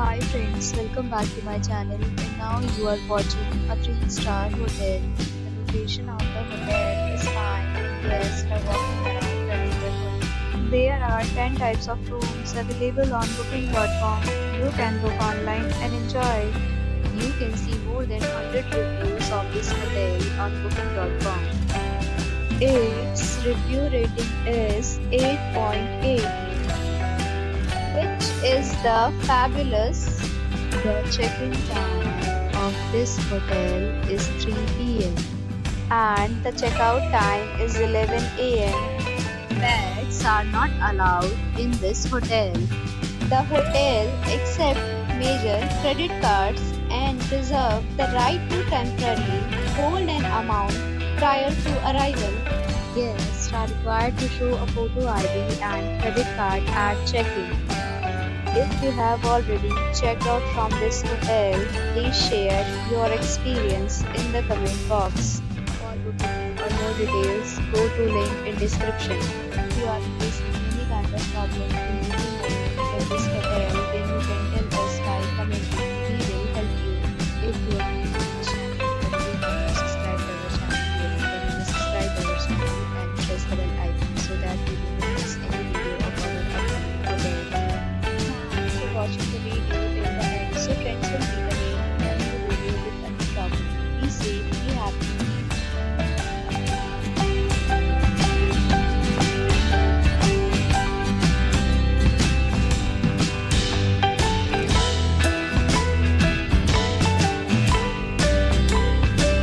Hi friends, welcome back to my channel and now you are watching a 3-star hotel. The location of the hotel is fine and guests are walking around the neighborhood. There are 10 types of rooms available on booking.com. You can book online and enjoy. You can see more than 100 reviews of this hotel on booking.com. Its review rating is 8.8, which is the fabulous. The check-in time of this hotel is 3 p.m. and the checkout time is 11 a.m. Pets are not allowed in this hotel. The hotel accepts major credit cards and reserves the right to temporarily hold an amount prior to arrival. Guests are required to show a photo ID and credit card at check-in. If you have already checked out from this hotel, please share your experience in the comment box. For booking or more details, go to link in description. If you are facing any kind of problem